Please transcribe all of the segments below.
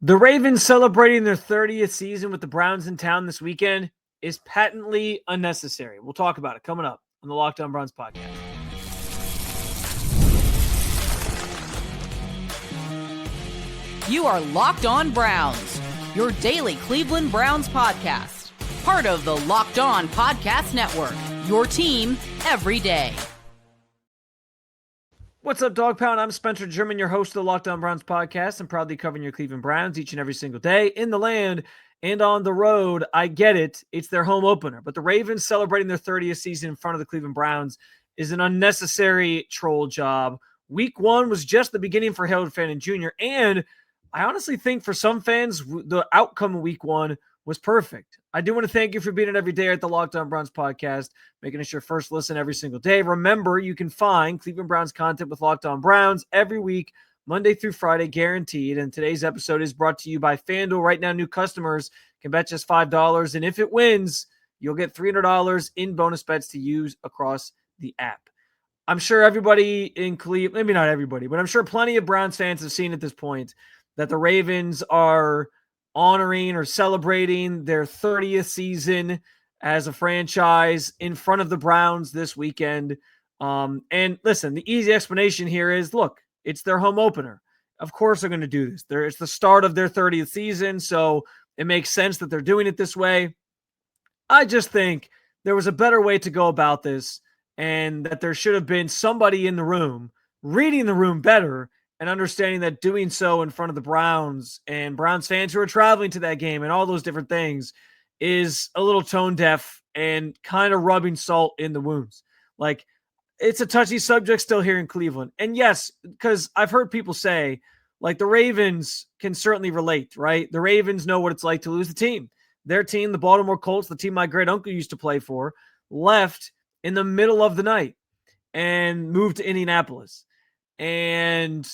The Ravens celebrating their 30th season with the Browns in town this weekend is patently unnecessary. We'll talk about it coming up on the Locked On Browns podcast. You are Locked On Browns, your daily Cleveland Browns podcast. Part of the Locked On Podcast Network, your team every day. What's up, Dog Pound? I'm Spencer German, your host of the Locked On Browns podcast. I'm proudly covering your Cleveland Browns each and every single day in the land and on the road. I get it. It's their home opener. But the Ravens celebrating their 30th season in front of the Cleveland Browns is an unnecessary troll job. Week one was just the beginning for Harold Fannin Jr. And I honestly think for some fans, the outcome of week one was perfect. I do want to thank you for being it every day at the Locked On Browns podcast, making us your first listen every single day. Remember, you can find Cleveland Browns content with Locked On Browns every week, Monday through Friday, guaranteed. And today's episode is brought to you by FanDuel. Right now, new customers can bet just $5. And if it wins, you'll get $300 in bonus bets to use across the app. I'm sure everybody in Cleveland, maybe not everybody, but I'm sure plenty of Browns fans have seen at this point that the Ravens are honoring or celebrating their 30th season as a franchise in front of the Browns this weekend. And listen, the easy explanation here is, look, it's their home opener. Of course they're going to do this. It's the start of their 30th season, so it makes sense that they're doing it this way. I just think there was a better way to go about this, and that there should have been somebody in the room reading the room better and understanding that doing so in front of the Browns and Browns fans who are traveling to that game and all those different things is a little tone deaf and kind of rubbing salt in the wounds. Like, it's a touchy subject still here in Cleveland. And yes, because I've heard people say, like, the Ravens can certainly relate, right? The Ravens know what it's like to lose the team. Their team, the Baltimore Colts, the team my great uncle used to play for, left in the middle of the night and moved to Indianapolis. And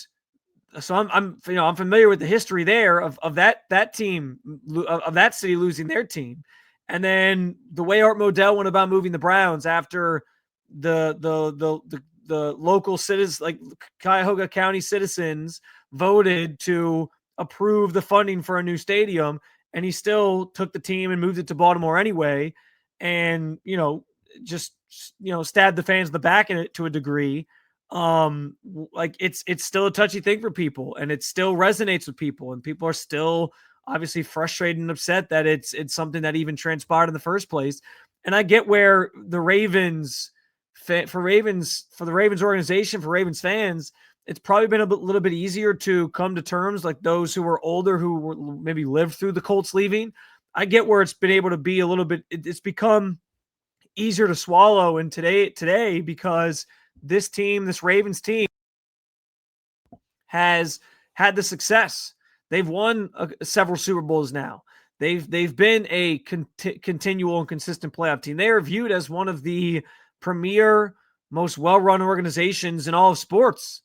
so I'm familiar with the history there of that team, of that city losing their team. And then the way Art Modell went about moving the Browns after the local citizens, like Cuyahoga County citizens, voted to approve the funding for a new stadium, and he still took the team and moved it to Baltimore anyway, and just stabbed the fans in the back in it to a degree. Like, it's still a touchy thing for people, and it still resonates with people, and people are still obviously frustrated and upset that it's something that even transpired in the first place. And I get where the Ravens, for the Ravens organization, for Ravens fans, it's probably been a little bit easier to come to terms, like those who were older, who were maybe lived through the Colts leaving. I get where it's been able to be a little bit, it's become easier to swallow in today because this Ravens team has had the success. They've won several Super Bowls now. They've been a continual and consistent playoff team. They are viewed as one of the premier, most well-run organizations in all of sports,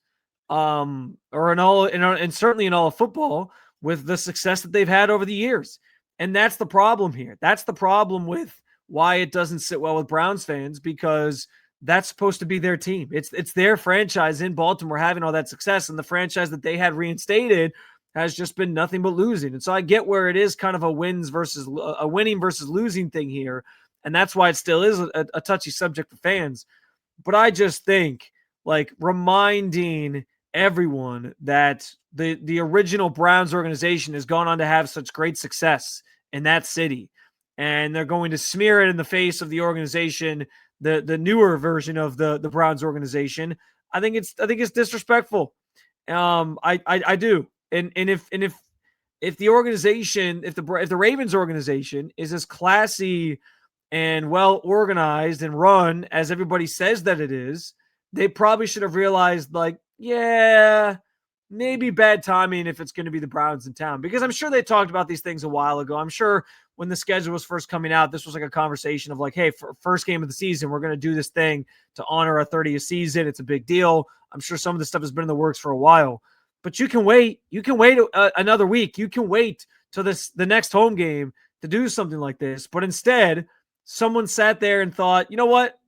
and certainly in all of football, with the success that they've had over the years. And that's the problem here. That's the problem with why it doesn't sit well with Browns fans, because that's supposed to be their team. It's their franchise in Baltimore having all that success, and the franchise that they had reinstated has just been nothing but losing. And so I get where it is kind of a winning versus losing thing here, and that's why it still is a touchy subject for fans. But I just think, like, reminding everyone that the original Browns organization has gone on to have such great success in that city, and they're going to smear it in the face of the organization, the newer version of the Browns organization. I think it's disrespectful. I do. And if the organization, if the Ravens organization is as classy and well organized and run as everybody says that it is, they probably should have realized, like, yeah, maybe bad timing if it's going to be the Browns in town, because I'm sure they talked about these things a while ago. I'm sure when the schedule was first coming out, this was like a conversation of like, hey, for first game of the season, we're going to do this thing to honor our 30th season. It's a big deal. I'm sure some of this stuff has been in the works for a while, but you can wait. You can wait another week. You can wait till the next home game to do something like this. But instead, someone sat there and thought, you know what?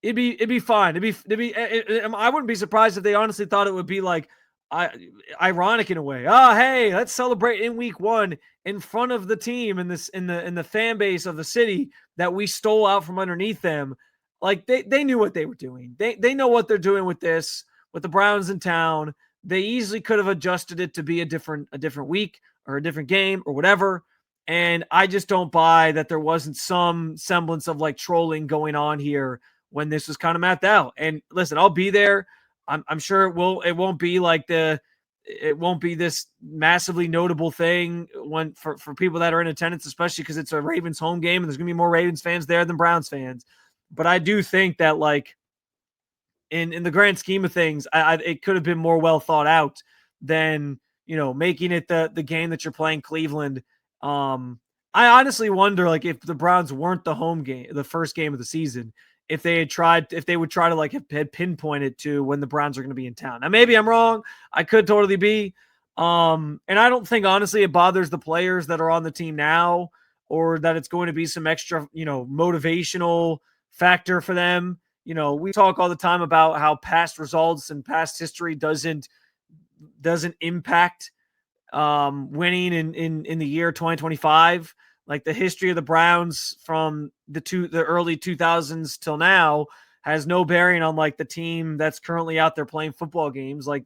It'd be fine. I wouldn't be surprised if they honestly thought it would be like ironic in a way. Oh, hey, let's celebrate in week 1 in front of the team in the fan base of the city that we stole out from underneath them. Like they knew what they were doing. They know what they're doing with this, with the Browns in town. They easily could have adjusted it to be a different week or a different game or whatever. And I just don't buy that there wasn't some semblance of like trolling going on here when this was kind of mapped out. And listen, I'll be there. I'm sure it won't be like it won't be this massively notable thing when for people that are in attendance, especially because it's a Ravens home game and there's gonna be more Ravens fans there than Browns fans. But I do think that like in the grand scheme of things, it could have been more well thought out than making it the game that you're playing Cleveland. I honestly wonder like if the Browns weren't the home game, the first game of the season, if they would try to like have pinpointed to when the Browns are going to be in town. Now, maybe I'm wrong. I could totally be. And I don't think, honestly, it bothers the players that are on the team now or that it's going to be some extra, motivational factor for them. We talk all the time about how past results and past history doesn't impact winning in the year 2025. Like the history of the Browns from the early 2000s till now has no bearing on like the team that's currently out there playing football games. Like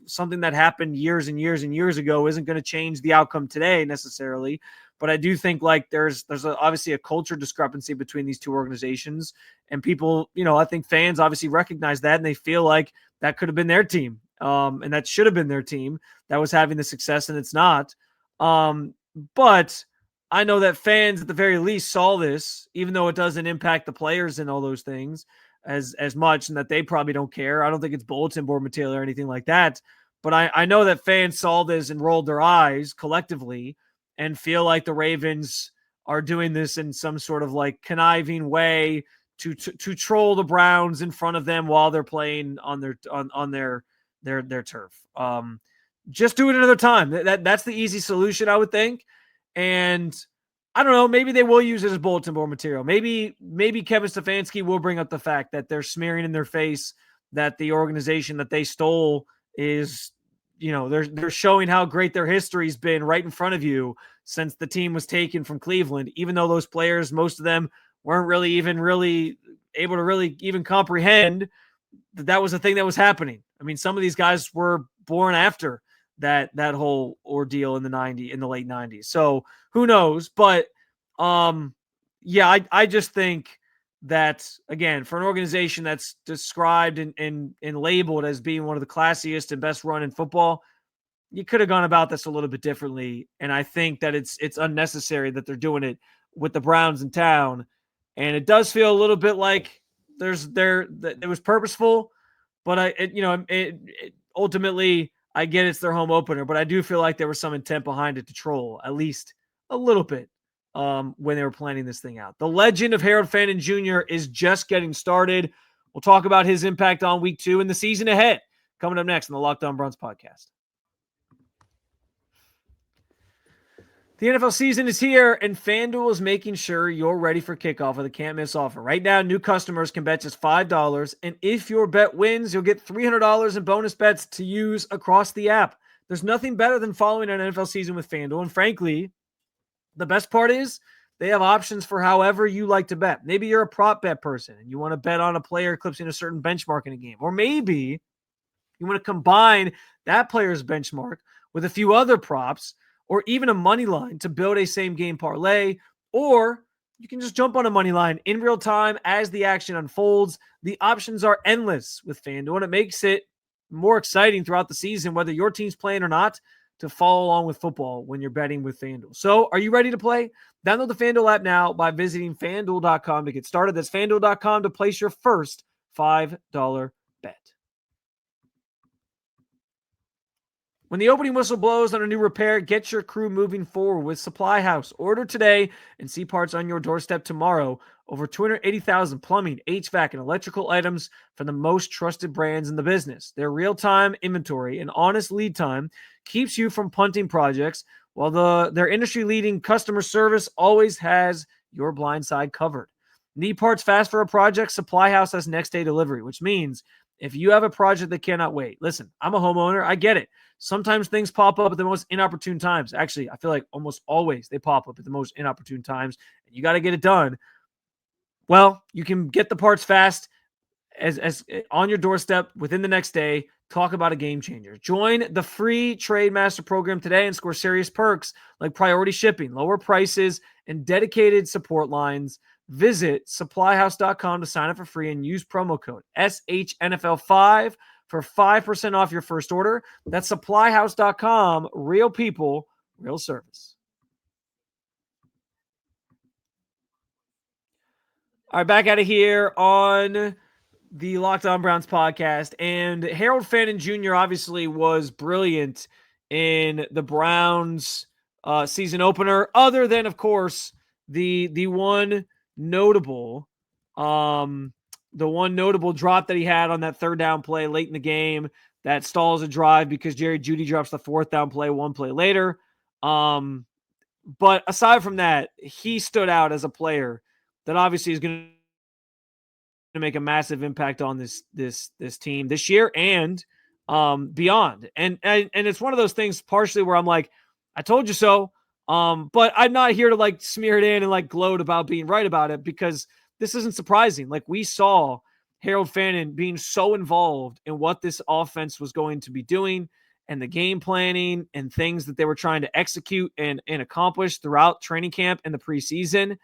something that happened years and years and years ago isn't going to change the outcome today necessarily. But I do think like there's obviously a culture discrepancy between these two organizations, and people, I think fans obviously recognize that and they feel like that could have been their team. And that should have been their team that was having the success, and it's not. But I know that fans at the very least saw this, even though it doesn't impact the players and all those things as much, and that they probably don't care. I don't think it's bulletin board material or anything like that. But I know that fans saw this and rolled their eyes collectively and feel like the Ravens are doing this in some sort of like conniving way to troll the Browns in front of them while they're playing on their turf. Just do it another time. That's the easy solution, I would think. And I don't know, maybe they will use it as bulletin board material. Maybe Kevin Stefanski will bring up the fact that they're smearing in their face that the organization that they stole is, they're showing how great their history's been right in front of you since the team was taken from Cleveland, even though those players, most of them weren't really able to really even comprehend that was a thing that was happening. I mean, some of these guys were born after that whole ordeal in the late 90s. So who knows? But yeah, I just think that, again, for an organization that's described and labeled as being one of the classiest and best run in football, you could have gone about this a little bit differently. And I think that it's unnecessary that they're doing it with the Browns in town. And it does feel a little bit like it was purposeful, but ultimately I get it's their home opener, but I do feel like there was some intent behind it to troll at least a little bit when they were planning this thing out. The legend of Harold Fannin Jr. is just getting started. We'll talk about his impact on week 2 and the season ahead coming up next on the Locked On Browns podcast. The NFL season is here, and FanDuel is making sure you're ready for kickoff with a can't-miss offer. Right now, new customers can bet just $5, and if your bet wins, you'll get $300 in bonus bets to use across the app. There's nothing better than following an NFL season with FanDuel, and frankly, the best part is they have options for however you like to bet. Maybe you're a prop bet person, and you want to bet on a player eclipsing a certain benchmark in a game, or maybe you want to combine that player's benchmark with a few other props, or even a money line to build a same game parlay, or you can just jump on a money line in real time as the action unfolds. The options are endless with FanDuel, and it makes it more exciting throughout the season, whether your team's playing or not, to follow along with football when you're betting with FanDuel. So are you ready to play? Download the FanDuel app now by visiting FanDuel.com to get started. That's FanDuel.com to place your first $5 bet. When the opening whistle blows on a new repair, get your crew moving forward with Supply House. Order today and see parts on your doorstep tomorrow. Over 280,000 plumbing, HVAC, and electrical items from the most trusted brands in the business. Their real-time inventory and honest lead time keeps you from punting projects, while their industry-leading customer service always has your blind side covered. Need parts fast for a project? Supply House has next-day delivery, which means If you have a project that cannot wait, listen, I'm a homeowner. I get it. Sometimes things pop up at the most inopportune times. Actually, I feel like almost always they pop up at the most inopportune times, and you got to get it done. Well, you can get the parts fast as on your doorstep within the next day. Talk about a game changer. Join the free Trade Master program today and score serious perks like priority shipping, lower prices, and dedicated support lines. Visit supplyhouse.com to sign up for free and use promo code SHNFL5 for 5% off your first order. That's supplyhouse.com. Real people, real service. All right, back out of here on the Locked On Browns podcast. And Harold Fannin Jr. obviously was brilliant in the Browns season opener, other than, of course, the one notable drop that he had on that third down play late in the game that stalls a drive because Jerry Jeudy drops the fourth down play one play later. But aside from that, he stood out as a player that obviously is going to make a massive impact on this team this year and beyond. And it's one of those things partially where I'm like, I told you so. But I'm not here to like smear it in and like gloat about being right about it, because this isn't surprising. Like, we saw Harold Fannin being so involved in what this offense was going to be doing and the game planning and things that they were trying to execute and accomplish throughout training camp and the preseason.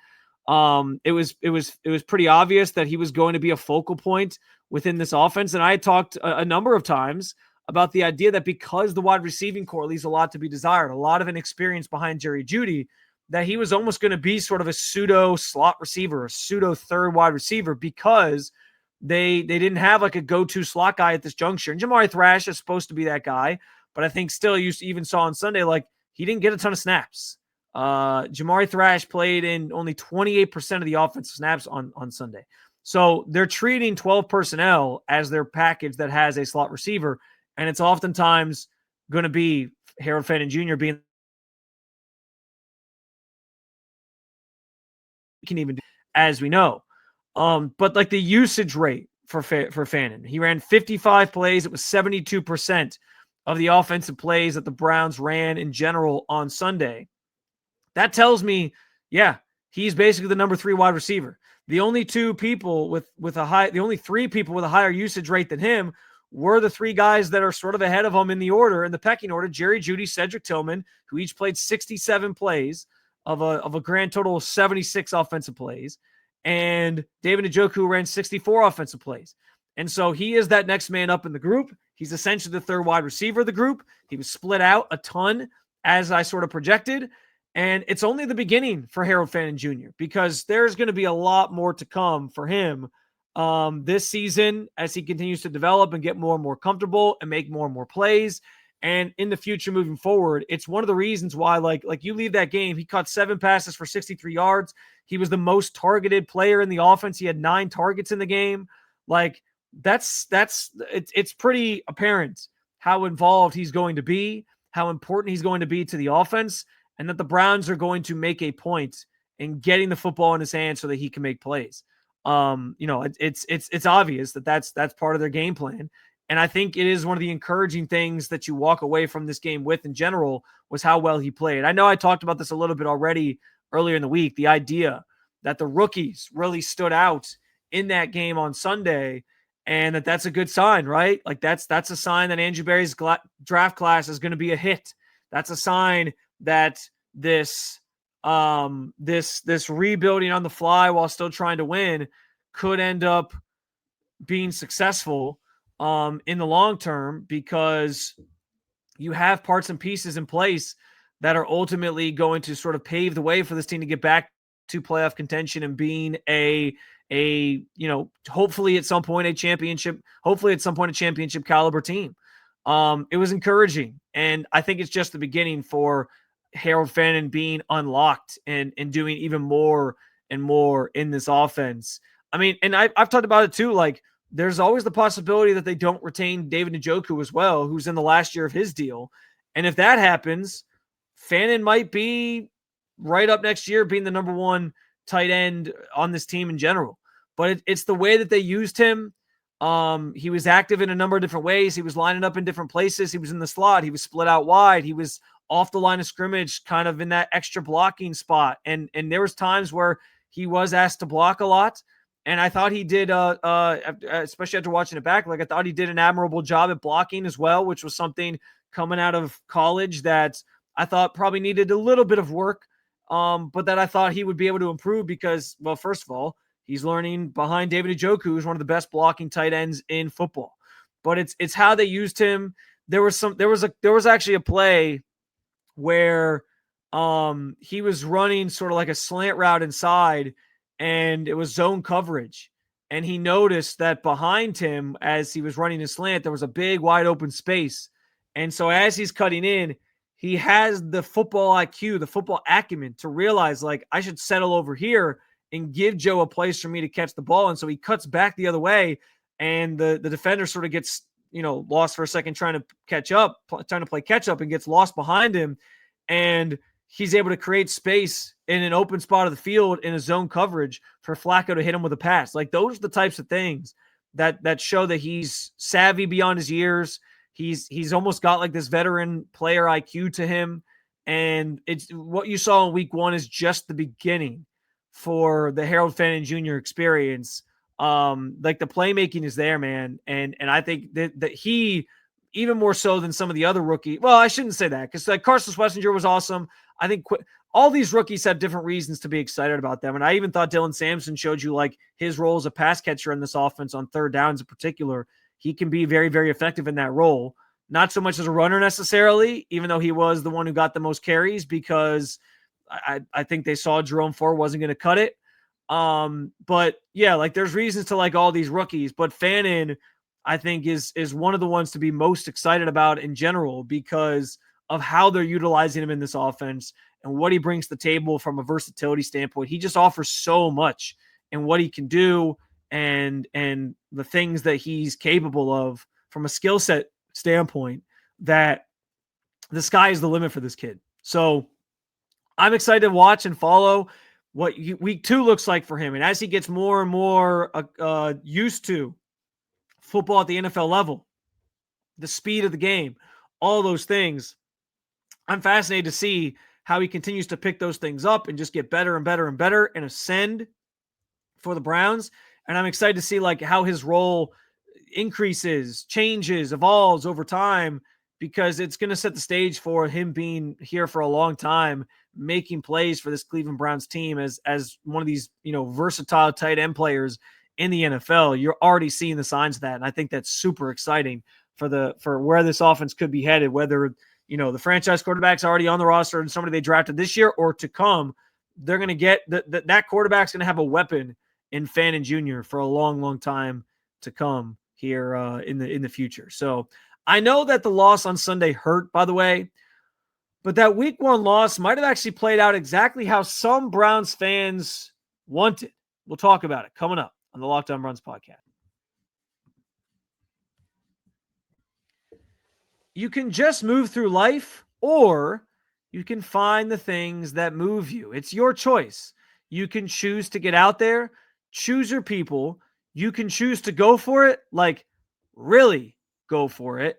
It was pretty obvious that he was going to be a focal point within this offense. And I had talked a number of times about the idea that because the wide receiving core leaves a lot to be desired, a lot of inexperience behind Jerry Jeudy, that he was almost going to be sort of a pseudo slot receiver, a pseudo third wide receiver, because they didn't have like a go-to slot guy at this juncture. And Jamari Thrash is supposed to be that guy, but I think still you even saw on Sunday, like, he didn't get a ton of snaps. Jamari Thrash played in only 28% of the offensive snaps on Sunday. So they're treating 12 personnel as their package that has a slot receiver. And it's oftentimes going to be Harold Fannin Jr. being, can even do, as we know. But like the usage rate for Fannin, he ran 55 plays. It was 72% of the offensive plays that the Browns ran in general on Sunday. That tells me, yeah, he's basically the number 3 wide receiver. The only 3 people with a higher usage rate than him were the 3 guys that are sort of ahead of him in the order, in the pecking order: Jerry Jeudy, Cedric Tillman, who each played 67 plays of a grand total of 76 offensive plays, and David Njoku, who ran 64 offensive plays. And so he is that next man up in the group. He's essentially the third wide receiver of the group. He was split out a ton, as I sort of projected. And it's only the beginning for Harold Fannin Jr., because there's going to be a lot more to come for him this season as he continues to develop and get more and more comfortable and make more and more plays. And in the future moving forward, it's one of the reasons why, like you leave that game, he caught 7 passes for 63 yards. He was the most targeted player in the offense. He had 9 targets in the game. Like, it's pretty apparent how involved he's going to be, how important he's going to be to the offense, and that the Browns are going to make a point in getting the football in his hands so that he can make plays. It's obvious that that's part of their game plan. And I think it is one of the encouraging things that you walk away from this game with in general, was how well he played. I know I talked about this a little bit already earlier in the week, the idea that the rookies really stood out in that game on Sunday, and that's a good sign, right? Like, that's a sign that Andrew Berry's draft class is going to be a hit. That's a sign that this rebuilding on the fly while still trying to win could end up being successful in the long term, because you have parts and pieces in place that are ultimately going to sort of pave the way for this team to get back to playoff contention and being hopefully at some point a championship caliber team. It was encouraging, and I think it's just the beginning for Harold Fannin being unlocked and doing even more and more in this offense. I mean, and I've talked about it too. Like, there's always the possibility that they don't retain David Njoku as well, who's in the last year of his deal. And if that happens, Fannin might be right up next year being the number 1 tight end on this team in general. But it's the way that they used him He was active in a number of different ways. He was lining up in different places. He was in the slot. He was split out wide. He was off the line of scrimmage, kind of in that extra blocking spot. And there was times where he was asked to block a lot. And I thought he did, especially after watching it back, like I thought he did an admirable job at blocking as well, which was something coming out of college that I thought probably needed a little bit of work, but that I thought he would be able to improve because, well, first of all, he's learning behind David Njoku, who's one of the best blocking tight ends in football. But it's how they used him. There was actually a play where he was running sort of like a slant route inside, and it was zone coverage. And he noticed that behind him, as he was running his slant, there was a big wide open space. And so as he's cutting in, he has the football IQ, the football acumen to realize, like, I should settle over here and give Joe a place for me to catch the ball. And so he cuts back the other way, and the defender sort of gets, lost for a second trying to play catch up, and gets lost behind him. And he's able to create space in an open spot of the field in a zone coverage for Flacco to hit him with a pass. Like, those are the types of things that show that he's savvy beyond his years. He's almost got like this veteran player IQ to him. And it's what you saw in week 1 is just the beginning for the Harold Fannin Jr. experience. Like, the playmaking is there, man. And I think that he, even more so than some of the other rookies. Well, I shouldn't say that, because like Carson Schlesinger was awesome. I think all these rookies have different reasons to be excited about them. And I even thought Dylan Sampson showed you like his role as a pass catcher in this offense on third downs in particular. He can be very, very effective in that role. Not so much as a runner necessarily, even though he was the one who got the most carries, because I think they saw Jerome Ford wasn't going to cut it. But yeah, like there's reasons to like all these rookies, but Fannin, I think is one of the ones to be most excited about in general because of how they're utilizing him in this offense and what he brings to the table from a versatility standpoint. He just offers so much in what he can do and the things that he's capable of from a skill set standpoint, that the sky is the limit for this kid. So I'm excited to watch and follow what week 2 looks like for him. And as he gets more and more used to football at the NFL level, the speed of the game, all those things, I'm fascinated to see how he continues to pick those things up and just get better and better and better and ascend for the Browns. And I'm excited to see like how his role increases, changes, evolves over time, because it's going to set the stage for him being here for a long time, making plays for this Cleveland Browns team as one of these, versatile tight end players in the NFL. You're already seeing the signs of that. And I think that's super exciting for where this offense could be headed, whether, the franchise quarterback's already on the roster and somebody they drafted this year or to come. They're going to get that quarterback's going to have a weapon in Fannin Jr. for a long, long time to come here in the future. So I know that the loss on Sunday hurt, by the way, but that week 1 loss might have actually played out exactly how some Browns fans wanted. We'll talk about it coming up on the Locked On Browns podcast. You can just move through life, or you can find the things that move you. It's your choice. You can choose to get out there, choose your people. You can choose to go for it, like really go for it.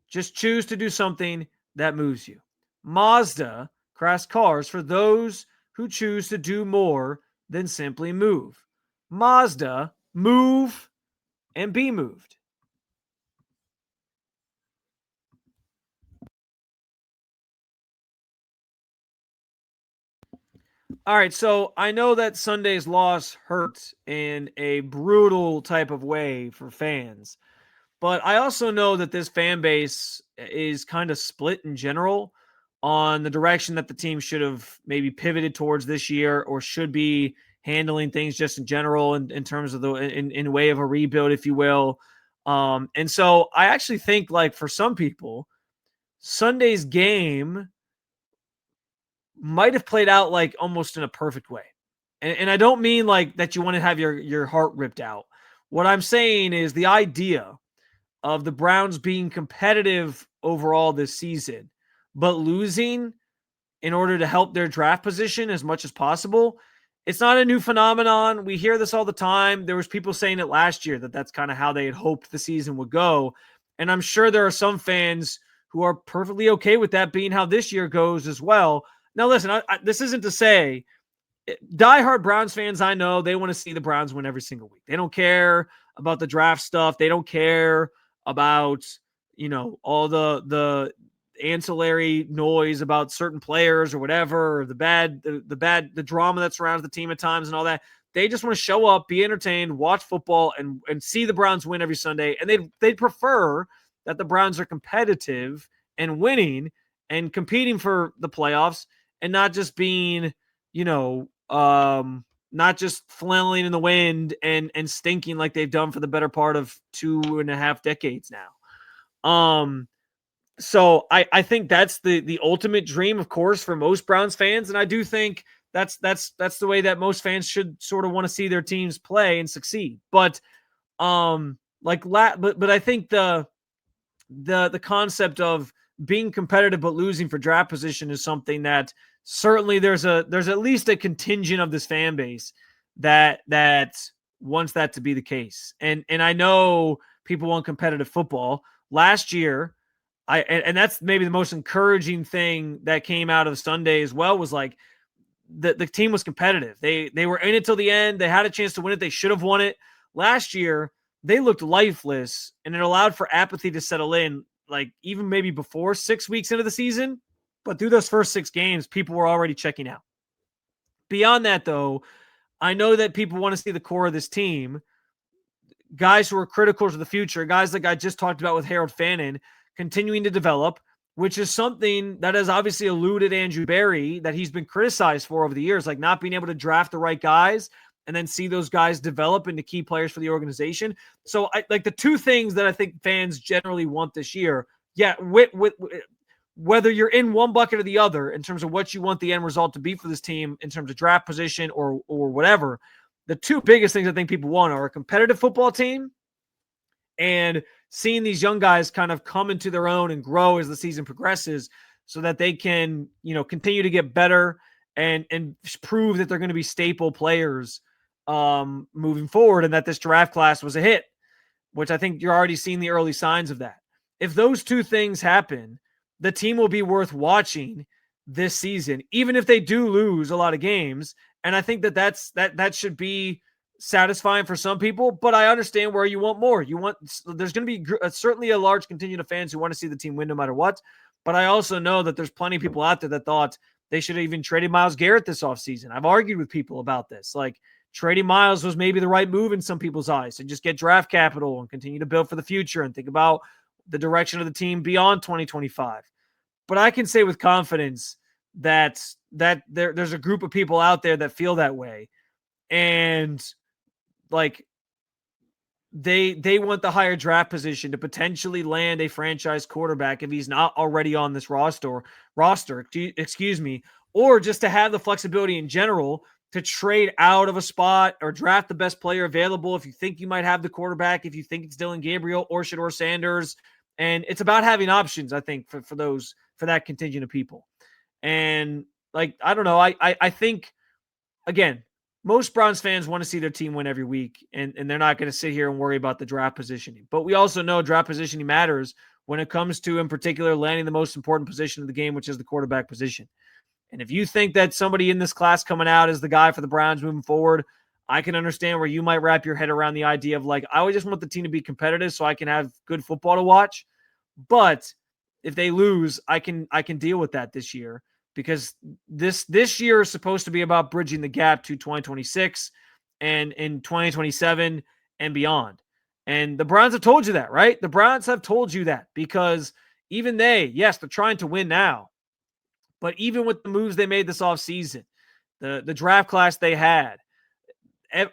Just choose to do something that moves you. Mazda crafts cars for those who choose to do more than simply move. Mazda, move and be moved. All right, so I know that Sunday's loss hurt in a brutal type of way for fans, but I also know that this fan base is kind of split in general on the direction that the team should have maybe pivoted towards this year, or should be handling things just in general in terms of in way of a rebuild, if you will. And so I actually think, like, for some people, Sunday's game might have played out like almost in a perfect way. And I don't mean like that you want to have your heart ripped out. What I'm saying is the idea of the Browns being competitive overall this season, but losing in order to help their draft position as much as possible, it's not a new phenomenon. We hear this all the time. There was people saying it last year that that's kind of how they had hoped the season would go. And I'm sure there are some fans who are perfectly okay with that being how this year goes as well. Now, listen, this isn't to say diehard Browns fans, I know they want to see the Browns win every single week. They don't care about the draft stuff. They don't care about, all the ancillary noise about certain players or whatever, or the drama that surrounds the team at times and all that. They just want to show up, be entertained, watch football, and see the Browns win every Sunday. And they'd prefer that the Browns are competitive and winning and competing for the playoffs and not just being, not just flailing in the wind and stinking like they've done for the better part of 2.5 decades now. So I think that's the ultimate dream, of course, for most Browns fans. And I do think that's the way that most fans should sort of want to see their teams play and succeed. But but I think the concept of being competitive but losing for draft position is something that certainly there's at least a contingent of this fan base that wants that to be the case. And I know people want competitive football. Last year, and that's maybe the most encouraging thing that came out of Sunday as well, was like the team was competitive. They were in it till the end. They had a chance to win it. They should have won it. Last year, they looked lifeless, and it allowed for apathy to settle in, like even maybe before 6 weeks into the season. But through those first 6 games, people were already checking out. Beyond that, though, I know that people want to see the core of this team, guys who are critical to the future, guys like I just talked about with Harold Fannin, continuing to develop, which is something that has obviously eluded Andrew Berry, that he's been criticized for over the years, like not being able to draft the right guys and then see those guys develop into key players for the organization. So like the two things that I think fans generally want this year, whether you're in one bucket or the other in terms of what you want the end result to be for this team in terms of draft position or whatever, the two biggest things I think people want are a competitive football team and seeing these young guys kind of come into their own and grow as the season progresses so that they can, continue to get better and prove that they're going to be staple players moving forward, and that this draft class was a hit, which I think you're already seeing the early signs of that. If those two things happen, the team will be worth watching this season, even if they do lose a lot of games. And I think that should be satisfying for some people, but I understand where you want more. There's going to be certainly a large contingent of fans who want to see the team win no matter what. But I also know that there's plenty of people out there that thought they should have even traded Myles Garrett this offseason. I've argued with people about this. Like, trading Myles was maybe the right move in some people's eyes, and just get draft capital and continue to build for the future and think about the direction of the team beyond 2025. But I can say with confidence that there's a group of people out there that feel that way. And like they want the higher draft position to potentially land a franchise quarterback if he's not already on this roster, or just to have the flexibility in general to trade out of a spot or draft the best player available if you think you might have the quarterback, if you think it's Dylan Gabriel or Shedeur Sanders. And it's about having options, I think, for that contingent of people. And like, I don't know, I think, again, most Browns fans want to see their team win every week, and they're not going to sit here and worry about the draft positioning. But we also know draft positioning matters when it comes to, in particular, landing the most important position of the game, which is the quarterback position. And if you think that somebody in this class coming out is the guy for the Browns moving forward, I can understand where you might wrap your head around the idea of like, I would just want the team to be competitive so I can have good football to watch. But if they lose, I can deal with that this year, because this year is supposed to be about bridging the gap to 2026 and in 2027 and beyond. And the Browns have told you that, right? The Browns have told you that, because even they're trying to win now. But even with the moves they made this offseason, the draft class they had,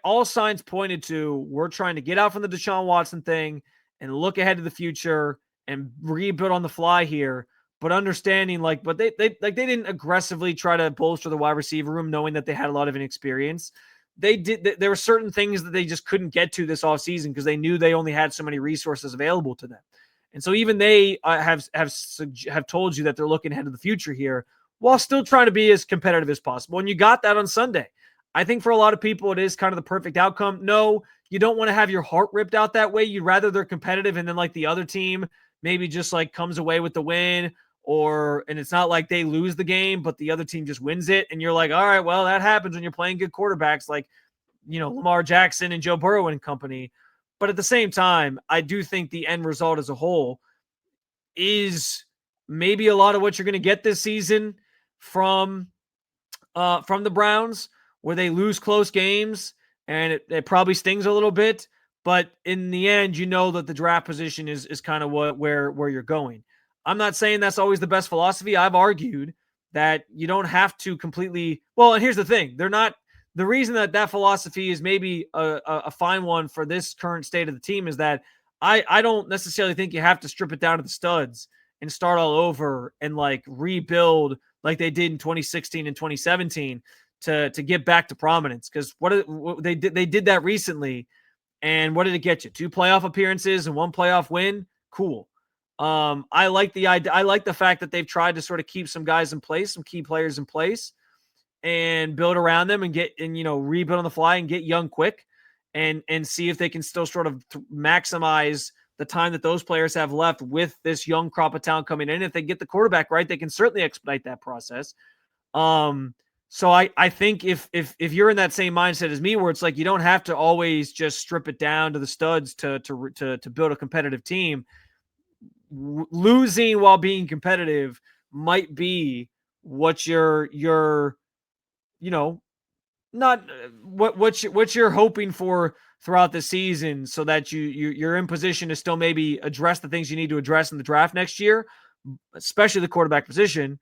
all signs pointed to, we're trying to get out from the Deshaun Watson thing and look ahead to the future and rebuild on the fly here. But understanding, but they didn't aggressively try to bolster the wide receiver room, knowing that they had a lot of inexperience. There were certain things that they just couldn't get to this offseason because they knew they only had so many resources available to them. And so even they have told you that they're looking ahead to the future here while still trying to be as competitive as possible. And you got that on Sunday. I think for a lot of people, it is kind of the perfect outcome. No, you don't want to have your heart ripped out that way. You'd rather they're competitive and then like the other team maybe just like comes away with the win, and it's not like they lose the game, but the other team just wins it. And you're like, all right, well, that happens when you're playing good quarterbacks like, Lamar Jackson and Joe Burrow and company. But at the same time, I do think the end result as a whole is maybe a lot of what you're going to get this season from the Browns, where they lose close games and it probably stings a little bit. But in the end, that the draft position is kind of where you're going. I'm not saying that's always the best philosophy. I've argued that you don't have to completely. Well, and here's the thing: they're not. The reason that philosophy is maybe a fine one for this current state of the team is that I don't necessarily think you have to strip it down to the studs and start all over and like rebuild like they did in 2016 and 2017 to get back to prominence. Because what they did that recently, and what did it get you? 2 playoff appearances and 1 playoff win. Cool. I like the idea. I like the fact that they've tried to sort of keep some guys in place, some key players in place, and build around them and rebuild on the fly and get young quick and see if they can still sort of maximize the time that those players have left with this young crop of talent coming in. If they get the quarterback right, they can certainly expedite that process. So I think if you're in that same mindset as me, where it's like you don't have to always just strip it down to the studs to build a competitive team, losing while being competitive might be what not what you're hoping for throughout the season, so that you're in position to still maybe address the things you need to address in the draft next year, especially the quarterback position,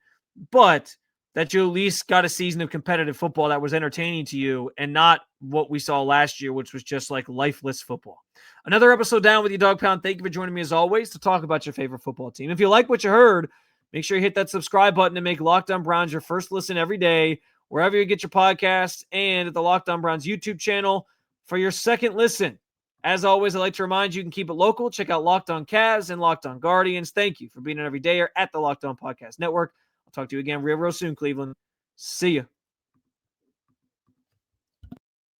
but that you at least got a season of competitive football that was entertaining to you and not what we saw last year, which was just like lifeless football. Another episode down with you, Dog Pound. Thank you for joining me as always to talk about your favorite football team. If you like what you heard, make sure you hit that subscribe button and make Locked On Browns your first listen every day, wherever you get your podcasts, and at the Locked On Browns YouTube channel for your second listen. As always, I'd like to remind you can keep it local. Check out Locked On Cavs and Locked On Guardians. Thank you for being an everydayer at the Locked On Podcast Network. I'll talk to you again real soon, Cleveland. See ya.